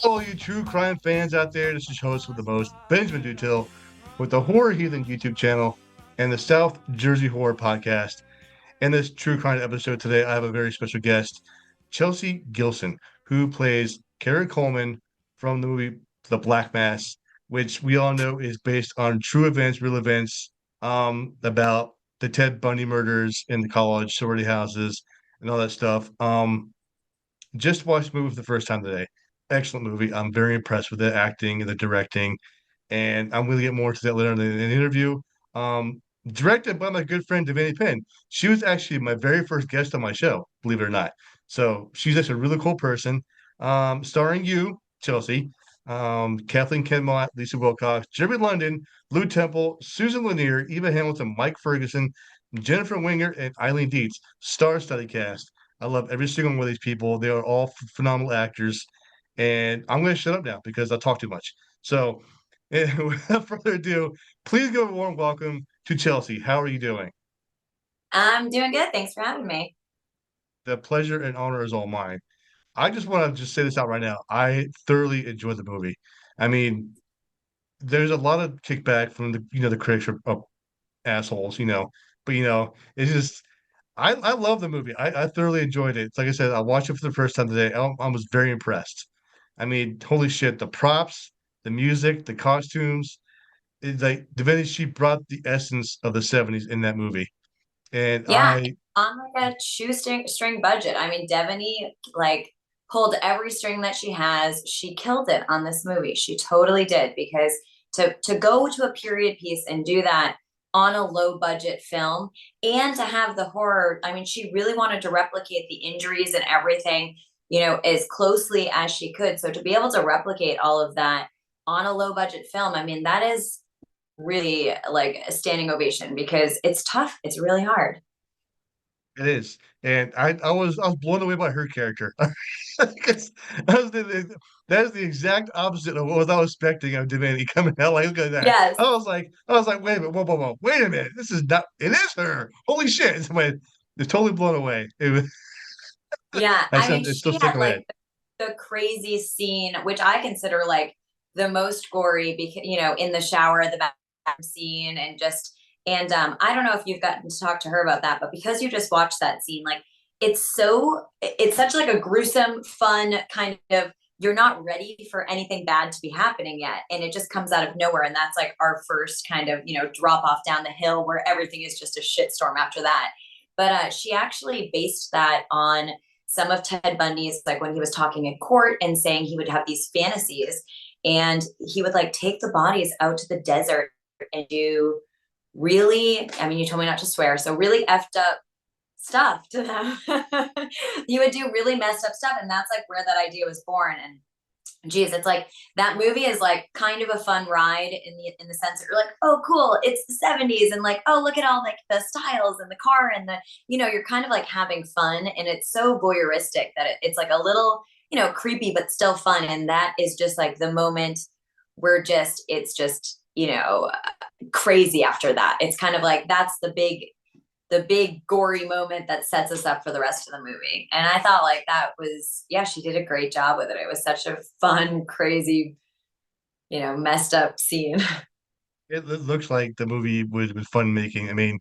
All you true crime fans out there, this is your host with the most, Benjamin Dutil, with the Horror Heathen YouTube channel and the South Jersey Horror Podcast. In this true crime episode today, I have a very special guest, Chelsea Gilson, who plays Carrie Coleman from the movie The Black Mass, which we all know is based on true events, real events, about the Ted Bundy murders in the college sorority houses and all that stuff. Just watched the movie for the first time today. Excellent movie. I'm very impressed with the acting and the directing, and I'm going to get more into that later in the interview. Directed by my good friend Devaney Penn. She was actually my very first guest on my show, believe it or not. So she's actually a really cool person. Starring you, Chelsea, Kathleen Kenmont, Lisa Wilcox, Jeremy London, Lou Temple, Susan Lanier, Eva Hamilton, Mike Ferguson, Jennifer Winger, and Eileen Dietz. Star-studded cast. I love every single one of these people. They are all phenomenal actors. And I'm going to shut up now because I talk too much. So, without further ado, please give a warm welcome to Chelsea. How are you doing? I'm doing good. Thanks for having me. The pleasure and honor is all mine. I just want to just say this out right now. I thoroughly enjoyed the movie. I mean, there's a lot of kickback from the critics are assholes, but it's just I love the movie. I thoroughly enjoyed it. Like I said, I watched it for the first time today. I was very impressed. I mean, holy shit, the props, the music, the costumes. It's like she brought the essence of the 70s in that movie. And Yeah, I on like a shoestring budget. I mean, Devaney like pulled every string that she has. She killed it on this movie. She totally did because to go to a period piece and do that on a low budget film and to have the horror. I mean, she really wanted to replicate the injuries and everything, as closely as she could. So to be able to replicate all of that on a low budget film, I mean, that is really like a standing ovation because it's tough. It's really hard. It is. And I was blown away by her character. Because that was that is the exact opposite of what I was expecting of Divinity coming out like that. Yes. I was like, wait a minute, whoa, wait a minute. This is not it is her. Holy shit. It's totally blown away. It was Yeah. I mean, it's still she had stuck in my like head. the crazy scene, which I consider like the most gory because, in the shower, the bathroom scene, and just, and I don't know if you've gotten to talk to her about that, but because you just watched that scene, like it's such like a gruesome, fun kind of, you're not ready for anything bad to be happening yet. And it just comes out of nowhere. And that's like our first kind of, drop off down the hill where everything is just a shitstorm after that. But she actually based that on some of Ted Bundy's, like when he was talking in court and saying he would have these fantasies and he would like take the bodies out to the desert and do really, I mean, you told me not to swear, so really effed up stuff to them. You would do really messed up stuff. And that's like where that idea was born. And geez, it's like that movie is like kind of a fun ride in the sense that you're like, oh, cool, it's the 70s, and like, oh, look at all like the styles and the car and the, you're kind of like having fun, and it's so voyeuristic that it's like a little, creepy but still fun. And that is just like the moment where just it's just crazy after that. It's kind of like that's the big gory moment that sets us up for the rest of the movie. And I thought like that was, yeah, she did a great job with it. It was such a fun, crazy, messed up scene. It looks like the movie was fun making. I mean,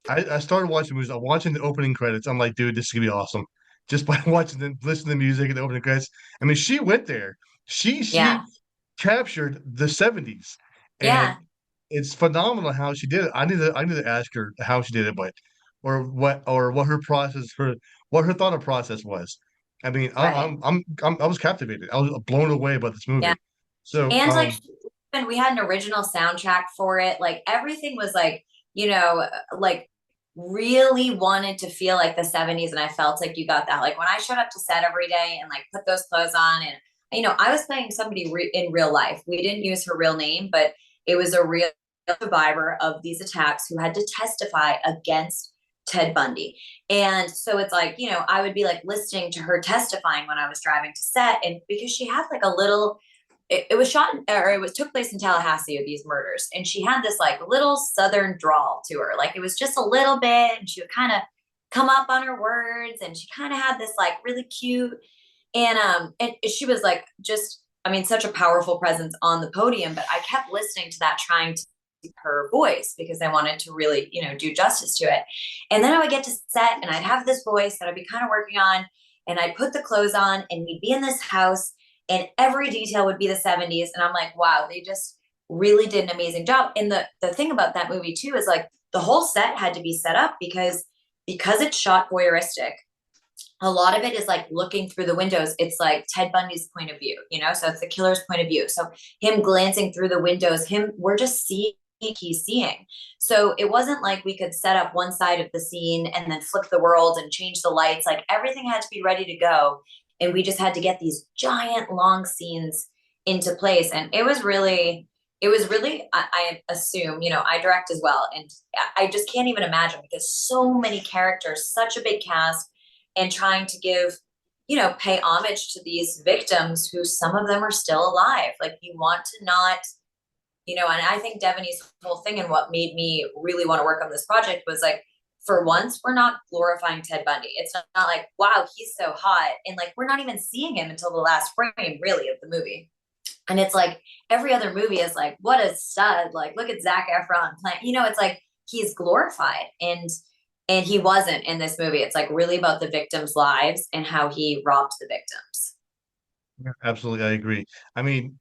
I started watching movies. I'm watching the opening credits. I'm like, dude, this is gonna be awesome. Just by watching listening to the music and the opening credits. I mean, she went there. She Yeah. captured the 70s. Yeah. And it's phenomenal how she did it. I need to ask her how she did it, but or what her process what her thought process was. I mean, Right. I was captivated. I was blown away by this Yeah. movie. So And like, and we had an original soundtrack for it. Like everything was like, like really wanted to feel like the 70s. And I felt like you got that. Like when I showed up to set every day and like put those clothes on, and, I was playing somebody in real life. We didn't use her real name, but it was a real survivor of these attacks who had to testify against Ted Bundy. And so it's like, I would be like listening to her testifying when I was driving to set. And because she had like a little, it was shot or it was took place in Tallahassee of these murders, and she had this like little southern drawl to her, like it was just a little bit, and she would kind of come up on her words, and she kind of had this like really cute, and she was like just I mean, such a powerful presence on the podium, but I kept listening to that, trying to her voice because I wanted to really, do justice to it. And then I would get to set and I'd have this voice that I'd be kind of working on, and I'd put the clothes on and we'd be in this house and every detail would be the 70s. And I'm like, wow, they just really did an amazing job. And the thing about that movie too is like the whole set had to be set up because it's shot voyeuristic. A lot of it is like looking through the windows. It's like Ted Bundy's point of view, so it's the killer's point of view. So him glancing through the windows, we're just seeing he's seeing. So it wasn't like we could set up one side of the scene and then flip the world and change the lights. Like everything had to be ready to go. And we just had to get these giant long scenes into place. And it was really, I assume, I direct as well. And I just can't even imagine because so many characters, such a big cast, and trying to give, pay homage to these victims who some of them are still alive. Like you want to not, and I think Devaney's whole thing and what made me really want to work on this project was like, for once, we're not glorifying Ted Bundy. It's not like, wow, he's so hot. And like, we're not even seeing him until the last frame, really, of the movie. And it's like every other movie is like, what a stud. Like, look at Zac Efron playing, it's like he's glorified. And he wasn't in this movie. It's like really about the victims' lives and how he robbed the victims. Yeah, absolutely, I agree. I mean,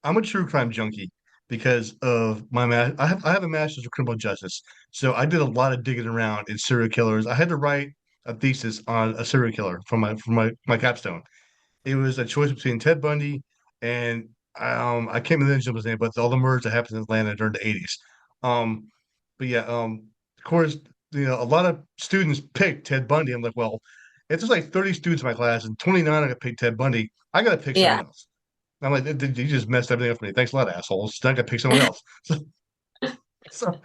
I'm a true crime junkie because of I have a master's of criminal justice. So I did a lot of digging around in serial killers. I had to write a thesis on a serial killer for my capstone. It was a choice between Ted Bundy and I can't remember his name, but all the murders that happened in Atlanta during the 80s. Um, but yeah, of course, a lot of students picked Ted Bundy. I'm like, well, if there's like 30 students in my class and 29 are gonna pick Ted Bundy, I gotta pick someone Yeah. else. I'm like, you just messed everything up for me. Thanks a lot, assholes. Then I gotta pick someone else. So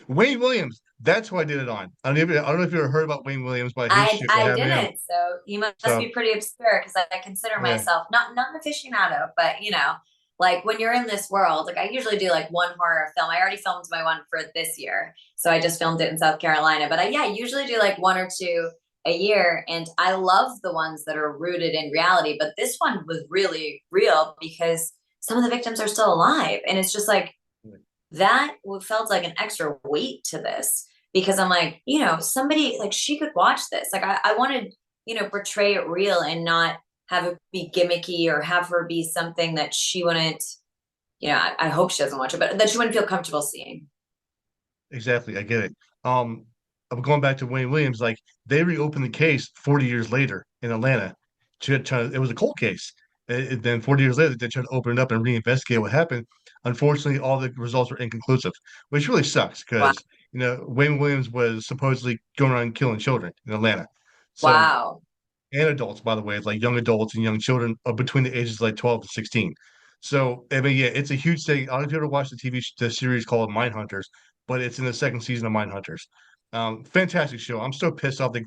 Wayne Williams, that's who I did it on. I don't know if you ever heard about Wayne Williams, but his I shit, what I happened to him. didn't. So you must So be pretty obscure because I consider yeah, myself not an aficionado, but like when you're in this world, like I usually do like one horror film. I already filmed my one for this year, so I just filmed it in South Carolina. But I usually do like one or two a year, and I love the ones that are rooted in reality. But this one was really real because some of the victims are still alive, and it's just like that felt like an extra weight to this because I'm like, somebody like she could watch this. Like I wanted, portray it real and not have it be gimmicky or have her be something that she wouldn't, I hope she doesn't watch it, but that she wouldn't feel comfortable seeing. exactly. I get it. Um, I'm going back to Wayne Williams. Like they reopened the case 40 years later in Atlanta. It was a cold case. Then 40 years later, they tried to open it up and reinvestigate what happened. Unfortunately, all the results were inconclusive, which really sucks Wow. because Wayne Williams was supposedly going around killing children in Atlanta. So Wow. and adults, by the way, like young adults and young children between the ages of like 12 to 16. So, I mean, yeah, it's a huge thing. I don't know if you ever watched the series called Mindhunters, but it's in the second season of Mindhunters. Fantastic show. I'm so pissed off they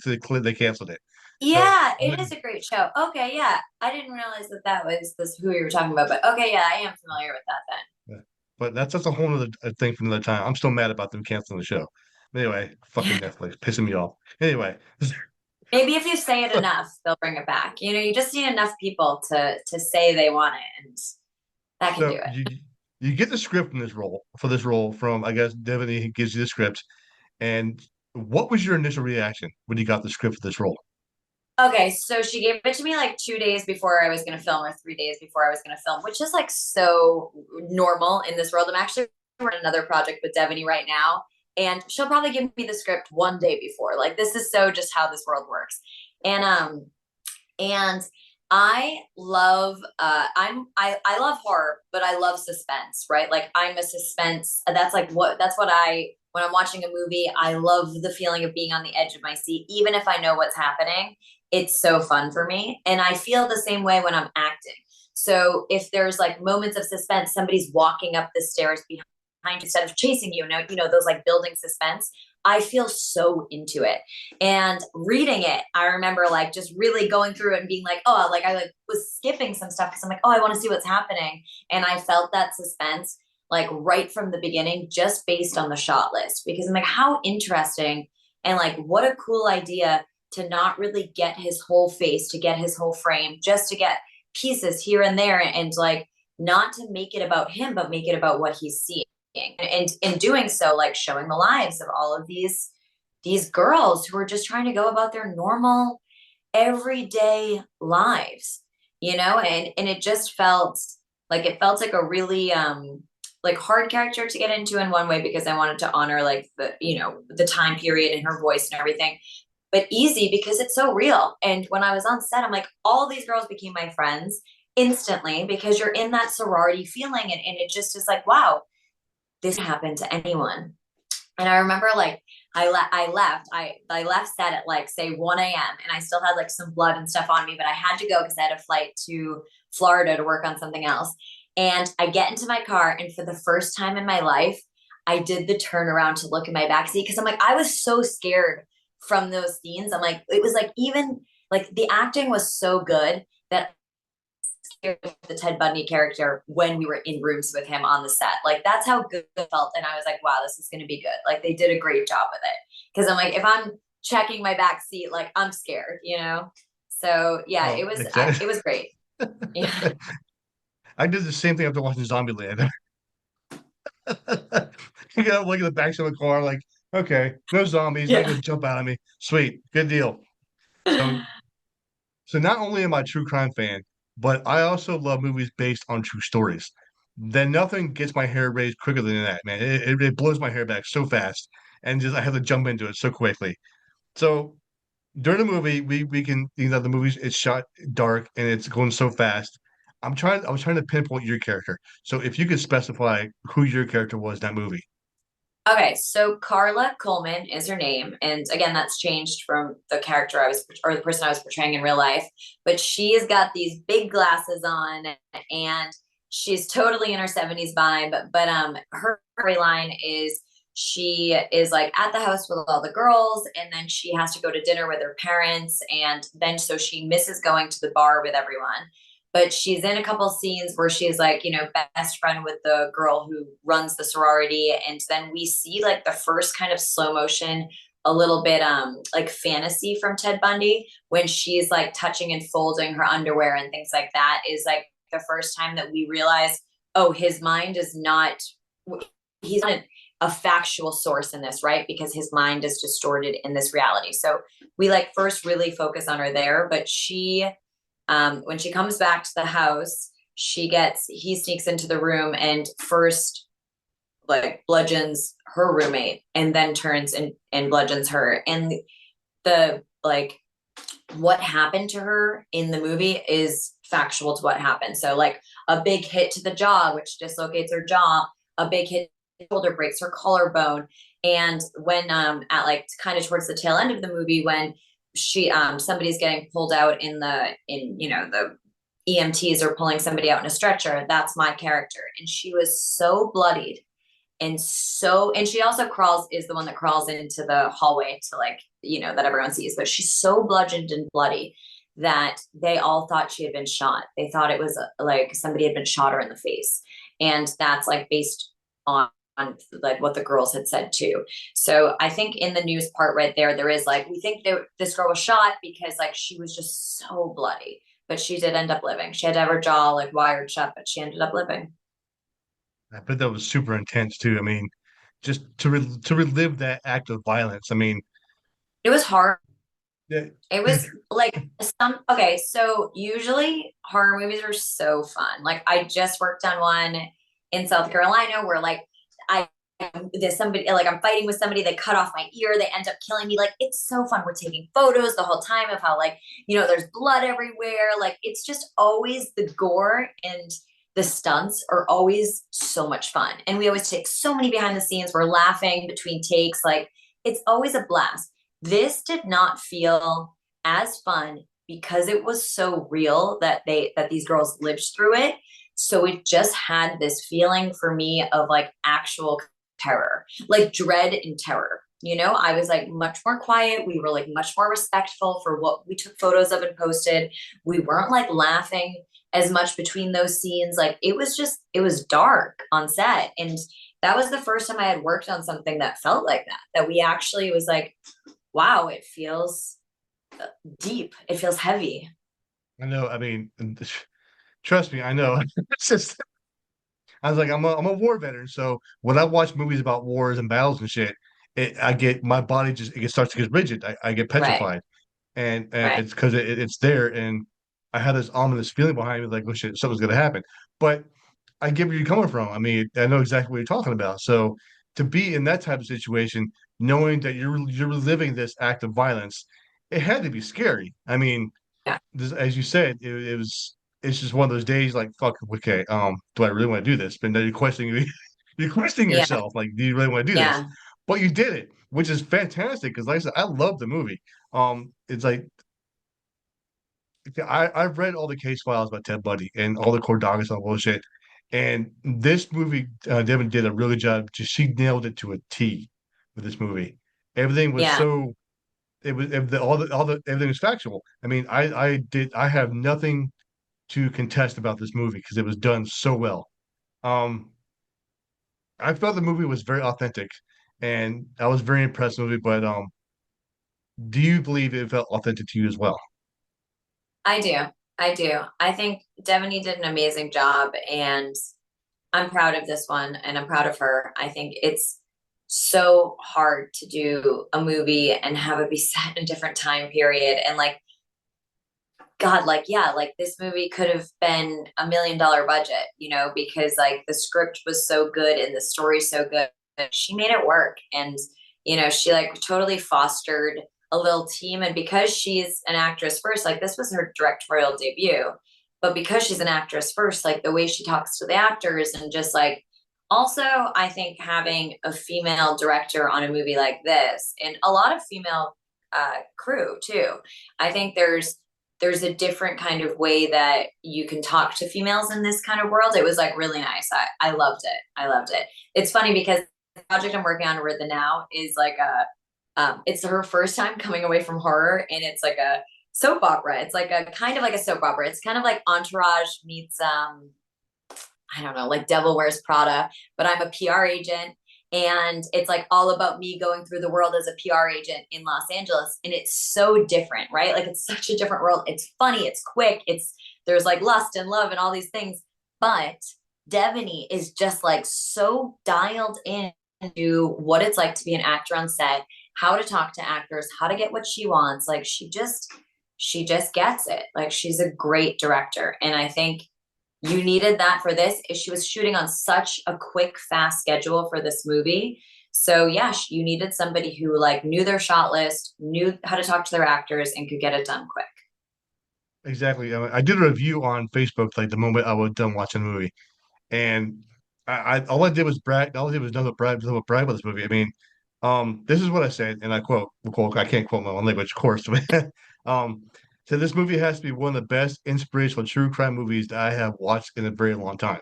canceled it. So, Yeah, it is a great show. Okay, yeah. I didn't realize that was this who you were talking about, but okay, yeah, I am familiar with that then. yeah. But that's a whole other thing for another time. I'm still mad about them canceling the show. Anyway, fucking Netflix pissing me off. Anyway, Maybe if you say it enough, they'll bring it back. You just need enough people to say they want it, and that can do so it. you get the script from this role from I guess Devaney gives you the script. And what was your initial reaction when you got the script for this role? Okay, so she gave it to me like 2 days before I was going to film, or 3 days before I was going to film, which is like so normal in this world. I'm actually on another project with Devaney right now, and she'll probably give me the script one day before. Like this is so just how this world works. And I love I love horror, but I love suspense, right? Like I'm a suspense. That's what I when I'm watching a movie, I love the feeling of being on the edge of my seat, even if I know what's happening. It's so fun for me. And I feel the same way when I'm acting. So if there's like moments of suspense, somebody's walking up the stairs behind instead of chasing you, those like building suspense. I feel so into it. And reading it, I remember like just really going through it and being like, oh, like I like was skipping some stuff because I'm like, oh, I want to see what's happening. And I felt that suspense like right from the beginning, just based on the shot list, because I'm like, how interesting and like what a cool idea to not really get his whole face, to get his whole frame, just to get pieces here and there, and like not to make it about him, but make it about what he's seeing. And in doing so, like showing the lives of all of these girls who are just trying to go about their normal everyday lives, and it just felt like a really like hard character to get into in one way, because I wanted to honor like the time period and her voice and everything, but easy because it's so real. And when I was on set, I'm like, all these girls became my friends instantly, because you're in that sorority feeling, and it just is like, wow, this can happen to anyone. And I remember like I left set at like say 1 a.m. and I still had like some blood and stuff on me, but I had to go because I had a flight to Florida to work on something else. And I get into my car, and for the first time in my life, I did the turnaround to look in my backseat, because I'm like, I was so scared from those scenes. I'm like, it was like, even like the acting was so good that the Ted Bundy character when we were in rooms with him on the set. Like that's how good it felt. And I was like, wow, this is going to be good. Like they did a great job with it. Because I'm like, if I'm checking my back seat, like I'm scared. So yeah, Oh, exactly. it was great. Yeah. I did the same thing after watching Zombieland. You got look at the back of the car, like, okay, no zombies, not Yeah. gonna jump out at me. Sweet, good deal. So, so not only am I a true crime fan, but I also love movies based on true stories. Then nothing gets my hair raised quicker than that, man. It blows my hair back so fast, and just I have to jump into it so quickly. So during the movie, we can the movie it's shot dark and it's going so fast. I was trying to pinpoint your character. So if you could specify who your character was in that movie. Okay, so Karla Coleman is her name, and again, that's changed from the character I was, or the person I was portraying in real life. But she has got these big glasses on, and she's totally in her 70s vibe. But her storyline is she is like at the house with all the girls, and then she has to go to dinner with her parents, and then so she misses going to the bar with everyone. But she's in a couple scenes where she's like, best friend with the girl who runs the sorority. And then we see like the first kind of slow motion, a little bit like fantasy from Ted Bundy, when she's like touching and folding her underwear and things like that, is like the first time that we realize, oh, his mind is not, he's not a factual source in this, right? Because his mind is distorted in this reality. So we like first really focus on her there. But when she comes back to the house, he sneaks into the room and first like bludgeons her roommate, and then turns and bludgeons her. And the like what happened to her in the movie is factual to what happened. So like a big hit to the jaw, which dislocates her jaw, a big hit to the shoulder breaks her collarbone. And when at like kind of towards the tail end of the movie, when somebody's getting pulled out the EMTs are pulling somebody out in a stretcher, that's my character. And she was so bloodied, and she also is the one that crawls into the hallway to like, that everyone sees, but she's so bludgeoned and bloody that they all thought she had been shot. They thought it was like somebody had been shot her in the face. And that's like based on like what the girls had said too. So I think in the news part right there is like, we think that this girl was shot because like she was just so bloody, but she did end up living. She had to have her jaw like wired shut, but she ended up living. I bet that was super intense too. I mean, just to relive that act of violence. I mean, It was hard. yeah, It was like okay, so usually horror movies are so fun. Like I just worked on one in South Carolina where like I there's somebody like I'm fighting with somebody, they cut off my ear, they end up killing me. Like it's so fun. We're taking photos the whole time of how like, there's blood everywhere. Like it's just always the gore, and the stunts are always so much fun. And we always take so many behind the scenes. We're laughing between takes. Like it's always a blast. This did not feel as fun because it was so real that these girls lived through it. So it just had this feeling for me of like actual terror, like dread and terror. I was like much more quiet. We were like much more respectful for what we took photos of and posted. We weren't like laughing as much between those scenes. Like it was dark on set. And that was the first time I had worked on something that felt like that we actually was like, wow, it feels deep. It feels heavy. I know. I mean, Trust me, I know. It's just I was like, I'm a war veteran, so when I watch movies about wars and battles and shit, I get my body just it starts to get rigid. I get Right, petrified, and right. it's because it's there, and I had this ominous feeling behind me, like, oh shit, something's gonna happen. But I get where you're coming from. I mean, I know exactly what you're talking about. So to be in that type of situation, knowing that you're reliving this act of violence, it had to be scary. I mean, Yeah, as you said, it was it's just one of those days like fuck, okay, do I really want to do this? But then you're questioning you're questioning yeah, yourself, like, do you really want to do this? yeah, But you did it, which is fantastic because like I said, I love the movie. It's like I've read all the case files about Ted Bundy and all the court documents and bullshit. And this movie, Devin did a really good job. Just she nailed it to a T with this movie. Everything was yeah. so all the everything was factual. I mean, I have nothing to contest about this movie because it was done so well. Um, I felt the movie was very authentic, and I was very impressed with it. But do you believe it felt authentic to you as well? I do. I do. I think Devaney did an amazing job, and I'm proud of this one, and I'm proud of her. I think it's so hard to do a movie and have it be set in a different time period. And like, God, like, yeah, like this movie could have been $1 million budget, because like the script was so good and the story so good. She made it work. And, she like totally fostered a little team. And because she's an actress first, like this was her directorial debut. But because she's an actress first, like the way she talks to the actors and just like, also, I think having a female director on a movie like this and a lot of female crew too. I think there's a different kind of way that you can talk to females in this kind of world. It was like really nice. I loved it. I loved it. It's funny because the project I'm working on with the now is like it's her first time coming away from horror, and it's like a soap opera. It's like a kind of like a soap opera. It's kind of like Entourage meets I don't know, like Devil Wears Prada, but I'm a PR agent. And it's like all about me going through the world as a PR agent in Los Angeles. And it's so different, right? Like it's such a different world. It's funny, it's quick, there's like lust and love and all these things. But Devaney is just like so dialed in to what it's like to be an actor on set, how to talk to actors, how to get what she wants. Like she just gets it. Like she's a great director. And I think you needed that for this. She was shooting on such a quick, fast schedule for this movie. So yeah, you needed somebody who like knew their shot list, knew how to talk to their actors, and could get it done quick. Exactly. I did a review on Facebook like the moment I was done watching the movie, and I all I did was brag. All I did was nothing but brag about this movie. I mean, this is what I said, and I quote. I can't quote my own language, of course. um, so this movie has to be one of the best inspirational true crime movies that I have watched in a very long time.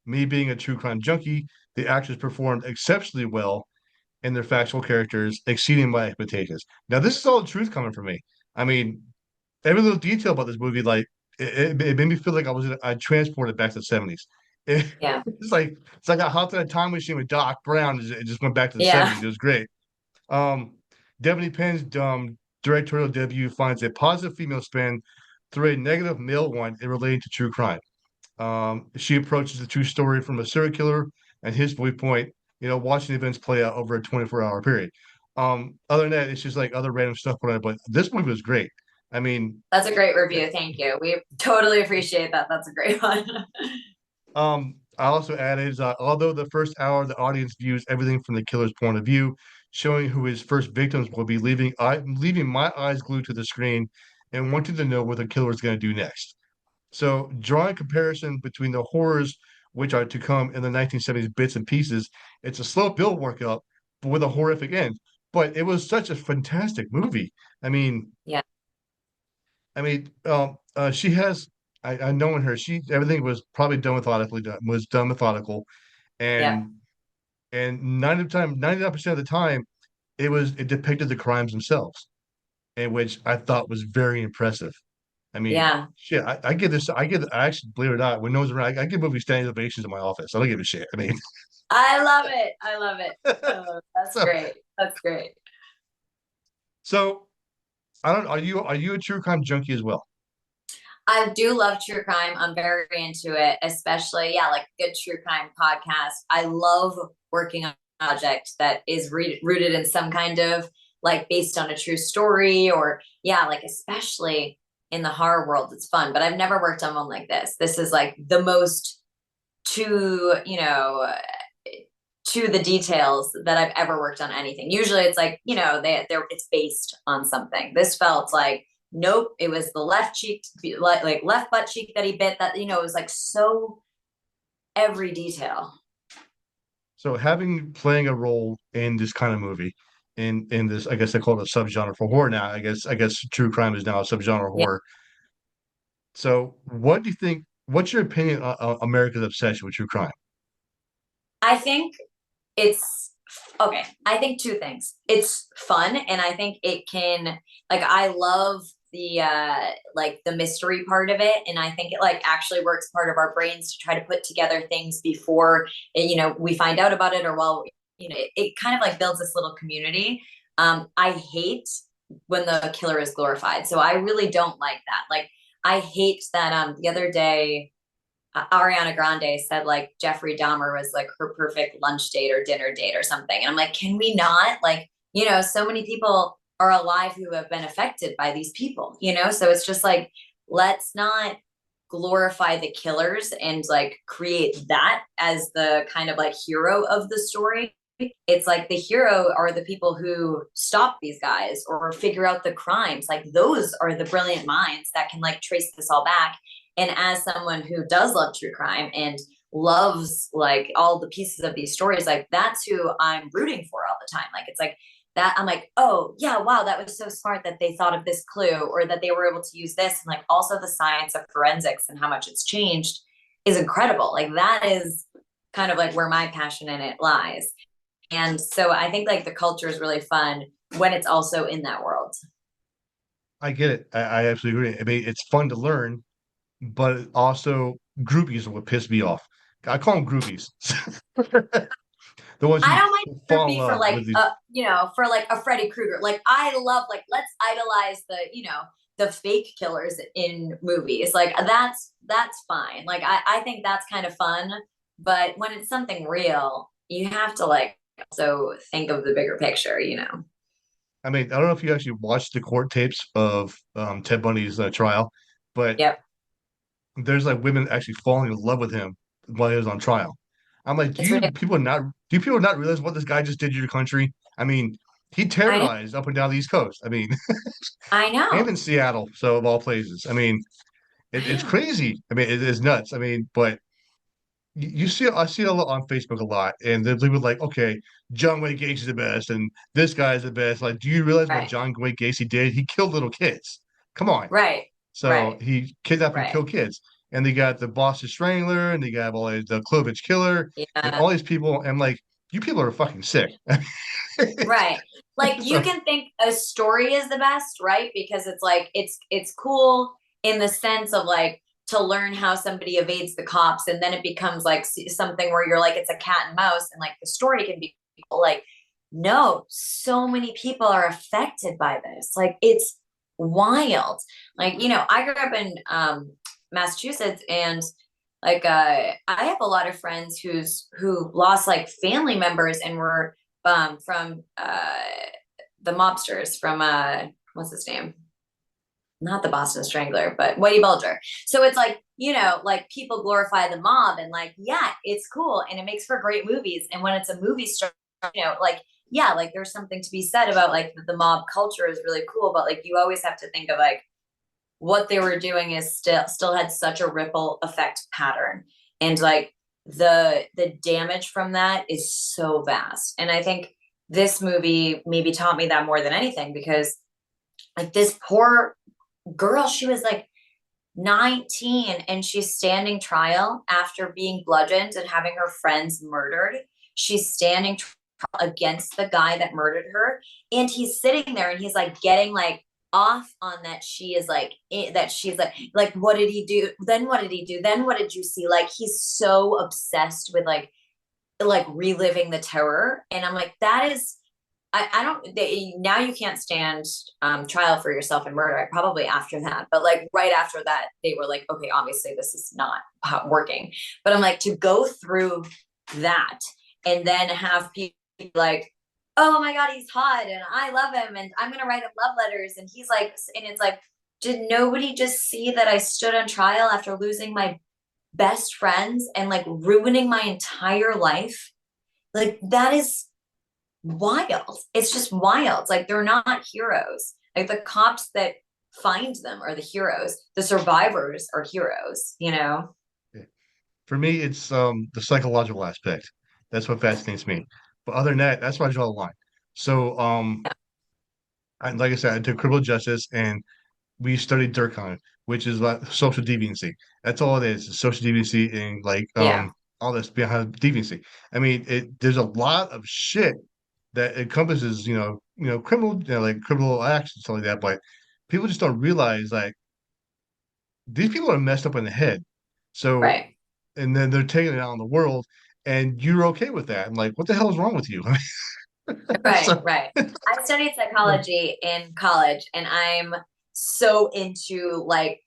Me being a true crime junkie, the actors performed exceptionally well in their factual characters, exceeding my expectations. Now, this is all the truth coming from me. I mean, every little detail about this movie, like it made me feel like I transported back to the 70s. It, Yeah. it's like I hopped in a time machine with Doc Brown and it just went back to the Yeah. 70s. It was great. Um, Devanny Penn's directorial debut finds a positive female spin through a negative male one in relating to true crime. She approaches the true story from a serial killer and his viewpoint, watching events play out over a 24-hour period. Other than that, it's just like other random stuff, but this movie was great. I mean, That's a great review. Thank you. We totally appreciate that. That's a great one. I also added, although the first hour the audience views everything from the killer's point of view, showing who his first victims will be, leaving my eyes glued to the screen and wanting to know what the killer is going to do next. So, drawing comparison between the horrors which are to come in the 1970s bits and pieces, it's a slow build work up, but with a horrific end. But it was such a fantastic movie. I mean, Yeah. she has. I know in her, everything was probably done methodical, Yeah. and 99% of the time, it depicted the crimes themselves, and which I thought was very impressive. I mean, Yeah. shit, I actually, believe it or not, when no one's around, I give movies standing ovations in my office. I don't give a shit. I mean, I love it. I love it. I love it. That's so, great. That's great. so I don't, are you a true crime junkie as well? I do love true crime. I'm very into it, especially, yeah, like good true crime podcast. I love working on a project that is rooted in some kind of like based on a true story or, yeah, like especially in the horror world, it's fun. But I've never worked on one like this. This is like the most to, to the details that I've ever worked on anything. Usually it's like, they're it's based on something. This felt like, nope, it was the left cheek, like left butt cheek that he bit, that, it was like so every detail. So having playing a role in this kind of movie, in this, I guess they call it a subgenre for horror now. I guess true crime is now a subgenre of Yeah. horror. So what do you think? What's your opinion on America's obsession with true crime? I think it's okay. I think two things. It's fun, and I think it can, like, I love the mystery part of it, and I think it like actually works part of our brains to try to put together things before we find out about it, or while it kind of like builds this little community. I hate when the killer is glorified, so I really don't like that. Like, I hate that the other day Ariana Grande said like Jeffrey Dahmer was like her perfect lunch date or dinner date or something. And I'm like, can we not? Like, so many people are alive who have been affected by these people. So it's just like, let's not glorify the killers and like create that as the kind of like hero of the story. It's like the hero are the people who stop these guys or figure out the crimes. Like those are the brilliant minds that can like trace this all back. And as someone who does love true crime and loves like all the pieces of these stories, like that's who I'm rooting for all the time. Like it's like that I'm like, oh yeah, wow, that was so smart that they thought of this clue or that they were able to use this. And like also the science of forensics and how much it's changed is incredible. Like that is kind of like where my passion in it lies. And so I think like the culture is really fun when it's also in that world. I get it. I absolutely agree. I mean, it's fun to learn, but also groupies are what piss me off. I call them groupies. The ones I who don't mind fall in Groupie for love like with these. for like a Freddy Krueger. Like I love like let's idolize the fake killers in movies. Like that's fine. Like I think that's kind of fun. But when it's something real, you have to like also think of the bigger picture. I mean, I don't know if you actually watched the court tapes of Ted Bundy's trial, but Yep. there's like women actually falling in love with him while he was on trial. I'm like, It's ridiculous. do people not realize what this guy just did to your country? I mean, he I know. terrorized up and down the East Coast. I mean, I and know. in Seattle, so of all places. I mean, I it's know. crazy. I mean, it is nuts. I mean, but you see, I see it a lot on Facebook a lot, and they're like, okay, John Wayne Gacy's the best, and this guy's the best. Like, do you realize what Right. John Wayne Gacy did? He killed little kids. Come on. Right. So Right. he kidnapped and Right. killed kids. And they got the Boston Strangler, and they got all the Clovage Killer, and Yeah. all these people. And like, you people are fucking sick. Right. Like you So can think a story is the best, right? Because it's like it's cool in the sense of like to learn how somebody evades the cops and then it becomes like something where you're like it's a cat and mouse and like the story can be cool. Like no, so many people are affected by this. Like it's wild. Like I grew up in Massachusetts and like I have a lot of friends who lost like family members and were from the mobsters from what's his name? Not the Boston Strangler, but Whitey Bulger. So it's like, like people glorify the mob and like, yeah, it's cool and it makes for great movies. And when it's a movie star, like, yeah, like there's something to be said about like the mob culture is really cool, but like you always have to think of like what they were doing is still had such a ripple effect pattern. And like the damage from that is so vast. And I think this movie maybe taught me that more than anything because like this poor girl, she was like 19 and she's standing trial after being bludgeoned and having her friends murdered. She's standing against the guy that murdered her. And he's sitting there and he's like getting like off on that she is like that she's like what did he do, then what did he do, then what did you see, like he's so obsessed with like reliving the terror. And I'm like that is I don't now you can't stand trial for yourself and murder. Probably after that, but like right after that, they were like, okay, obviously this is not working. But I'm like, to go through that and then have people like, oh my god, he's hot and I love him and I'm gonna write him love letters and he's like, and it's like, did nobody just see that I stood on trial after losing my best friends and like ruining my entire life? Like that is wild. It's just wild. Like they're not heroes. Like the cops that find them are the heroes. The survivors are heroes, you know? Yeah. For me, it's the psychological aspect. That's what fascinates me. But other than that, that's where I draw the line. So like I said, I did criminal justice and we studied Durkheim, which is like social deviancy. That's all it is social deviancy and like Yeah. all this behind deviancy. I mean, there's a lot of shit that encompasses, criminal, like criminal acts and stuff like that. But people just don't realize like these people are messed up in the head. So, Right. and then they're taking it out on the world, and you're okay with that. I'm like, what the hell is wrong with you? Right. So, Right. I studied psychology in college and I'm so into like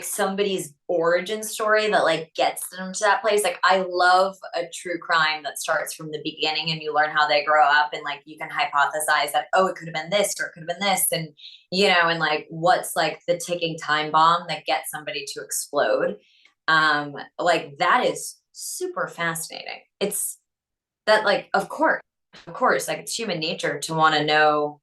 somebody's origin story that like gets them to that place. Like I love a true crime that starts from the beginning and you learn how they grow up and like you can hypothesize that, oh, it could have been this or it could have been this. And and like what's like the ticking time bomb that gets somebody to explode. Like that is super fascinating. It's that like of course, like it's human nature to want to know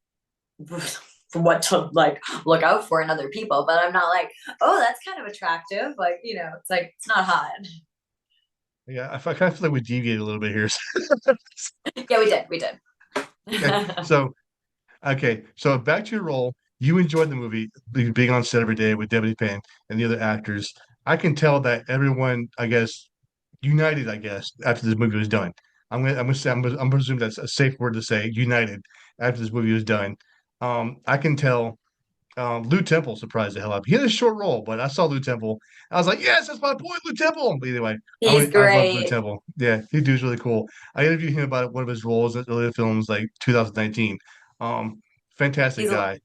what to like look out for in other people, but I'm not like, oh, that's kind of attractive. Like, it's like it's not hot. yeah, I kind of feel like we deviated a little bit here. Yeah, we did. Okay, so back to your role. You enjoyed the movie, being on set every day with Deputy Payne and the other actors. I can tell that everyone, I guess, united. I guess after this movie was done, I'm gonna say I'm presume that's a safe word to say. United after this movie was done. I can tell Lou Temple surprised the hell out of me. He had a short role, but I saw Lou Temple. I was like, yes, that's my boy, Lou Temple. But anyway, He's I love Lou great. Temple. Yeah, he dude's really cool. I interviewed him about one of his roles in earlier films, like 2019. Um, Fantastic He's guy.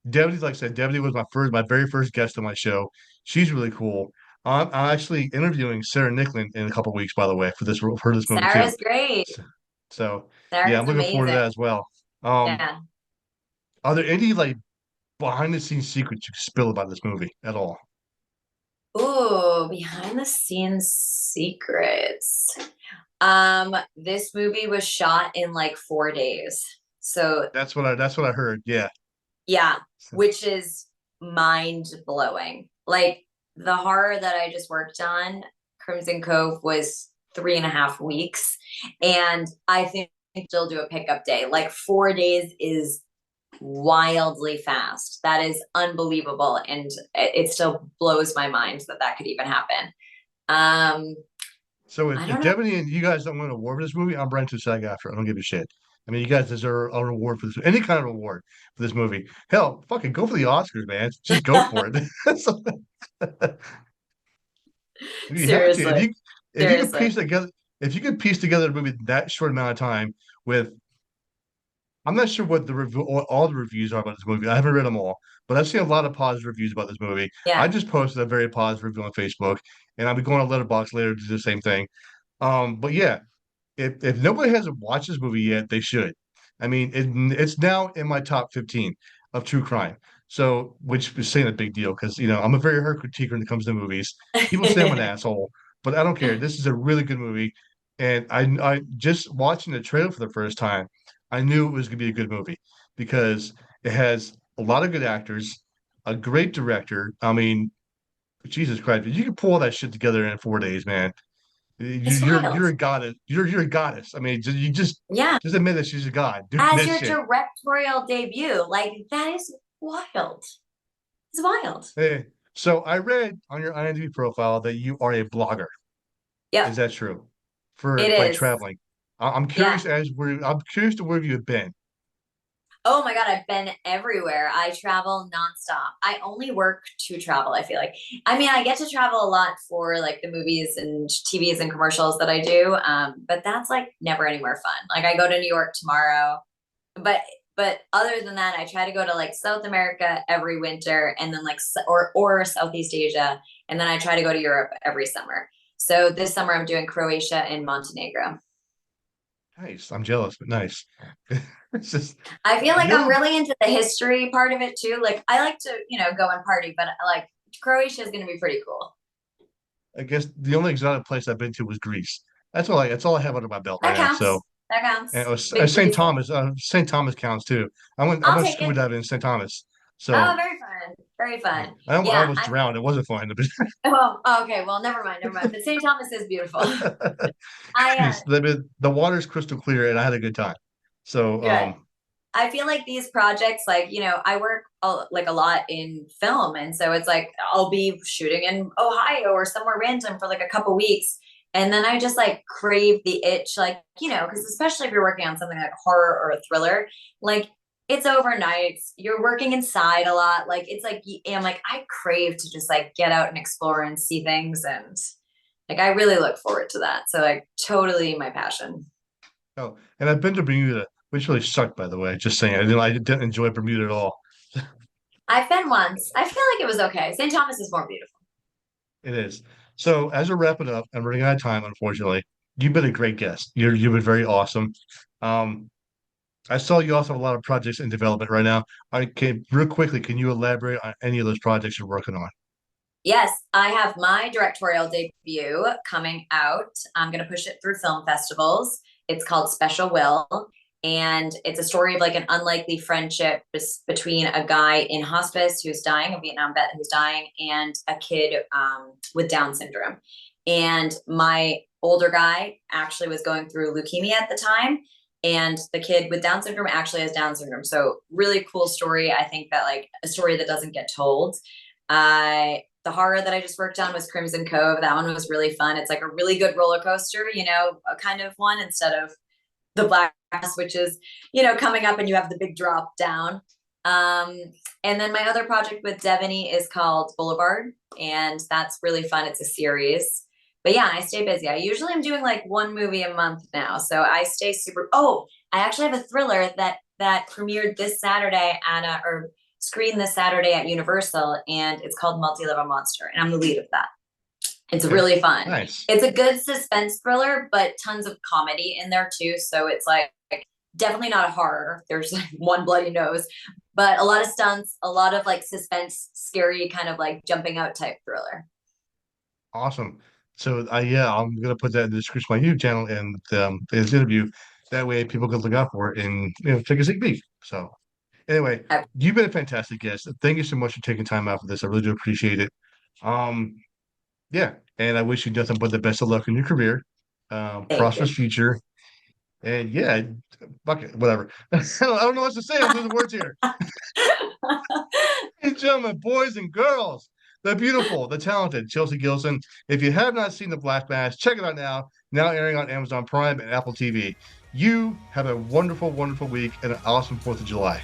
Debbie, like I said, Debbie was my very first guest on my show. She's really cool. I'm actually interviewing Sarah Nicklin in a couple weeks, by the way, for this movie too. Sarah's great. So, so yeah, I'm Sarah's looking forward to amazing. that as well. Um, Yeah. are there any like behind the scenes secrets you can spill about this movie at all? Ooh, behind the scenes secrets. This movie was shot in like 4 days. So That's what I heard. Yeah. yeah, So which is mind blowing. Like the horror that I just worked on, Crimson Cove, was 3.5 weeks. And I think I still do a pickup day. Like 4 days is wildly fast. That is unbelievable. And it still blows my mind that that could even happen. Um, so I if don't know. Devin and you guys don't win an award for this movie, I'm Brent to SAG after. I don't give a shit. I mean, you guys deserve a reward for this, any kind of reward for this movie. Hell, fucking go for the Oscars, man. Just go for it. So, you have to. Seriously, If you could seriously. piece together if you could piece together a movie in that short amount of time with I'm not sure what the review all the reviews are about this movie. I haven't read them all, but I've seen a lot of positive reviews about this movie. I Yeah. just posted a very positive review on Facebook, and I'll be going on Letterboxd later to do the same thing. But yeah, if nobody hasn't watched this movie yet, they should. I mean, it's now in my top 15 of true crime. So, which is saying a big deal because I'm a very hard critiquer when it comes to movies. People say I'm an asshole, but I don't care. This is a really good movie, and I just watching the trailer for the first time, I knew it was gonna be a good movie because it has a lot of good actors, a great director. I mean, Jesus Christ, you can pull all that shit together in 4 days, man. It's You're wild. a goddess. You're a goddess. I mean, you Yeah. just admit that she's a god doing As this your shit. directorial debut, like that is wild. It's wild. Hey, so I read on your IMDb profile that you are a blogger. Is Yep, that true? it For like is. traveling, I'm Yeah. curious I'm curious to where you've been. Oh my God, I've been everywhere. I travel nonstop. I only work to travel, I feel like. I mean, I get to travel a lot for like the movies and TVs and commercials that I do. But that's like never anywhere fun. Like I go to New York tomorrow. but other than that, I try to go to like South America every winter, and then like or Southeast Asia, and then I try to go to Europe every summer. So this summer I'm doing Croatia and Montenegro. Nice. I'm jealous, but nice. It's just I feel like the I'm only, really into the history part of it too. Like I like to, go and party, but like Croatia is going to be pretty cool. I guess the only exotic place I've been to was Greece. That's all I have under my belt right That now. So, counts. That and it counts. was Big St. breezy. Thomas. St. Thomas counts too. I I'll went take scuba it. diving in St. Thomas. Oh, So very fun. Very fun. I Yeah. almost drowned. It wasn't fun. Oh, okay. Well, never mind. Never mind. But St. Thomas is beautiful. I Greece, the water's crystal clear, and I had a good time. So, good. I feel like these projects, like, I work like a lot in film. And so it's like I'll be shooting in Ohio or somewhere random for like a couple weeks. And then I just like crave the itch, like, because especially if you're working on something like horror or a thriller, like it's overnights, you're working inside a lot. Like it's like, I'm like, I crave to just like get out and explore and see things. And like, I really look forward to that. So, like, totally my passion. oh, and I've been to Bermuda, which really sucked, by the way. Just saying, I didn't enjoy Bermuda at all. I've been once. I feel like it was okay. St. Thomas is more beautiful. It is. So as we're wrapping up, I'm running out of time, unfortunately. You've been a great guest. You've been very awesome. Um, I saw you also have a lot of projects in development right now. I can real quickly, can you elaborate on any of those projects you're working on? Yes, I have my directorial debut coming out. I'm going to push it through film festivals. It's called Special Will. And it's a story of like an unlikely friendship between a guy in hospice who's dying, a Vietnam vet who's dying, and a kid with Down syndrome. And my older guy actually was going through leukemia at the time. And the kid with Down syndrome actually has Down syndrome. So, really cool story. I think that, like, a story that doesn't get told. The horror that I just worked on was Crimson Cove. That one was really fun. It's like a really good roller coaster, a kind of one, instead of the Black Mass, which is, coming up and you have the big drop down. Um, and then my other project with Devaney is called Boulevard, and that's really fun. It's a series. But yeah, I stay busy. I usually am doing like one movie a month now, so I stay super. Oh, I actually have a thriller that premiered this Saturday or screened this Saturday at Universal, and it's called Multi-Level Monster, and I'm the lead of that. It's Okay, really fun. nice. It's a good suspense thriller, but tons of comedy in there too. So it's like definitely not a horror. There's like one bloody nose, but a lot of stunts, a lot of like suspense, scary kind of like jumping out type thriller. Awesome. So, yeah, I'm gonna put that in the description of my YouTube channel and this interview. That way, people can look out for it and take a sneak peek. So, anyway, I you've been a fantastic guest. Thank you so much for taking time out for this. I really do appreciate it. Um, yeah, and I wish you nothing but the best of luck in your career, Thank you. prosperous future, and yeah, fuck it, whatever. I don't know what to say. I'm losing words here. Ladies and gentlemen, boys and girls, the beautiful, the talented Chelsea Gilson. If you have not seen The Black Mass, check it out now. Now airing on Amazon Prime and Apple TV. You have a wonderful, wonderful week and an awesome 4th of July.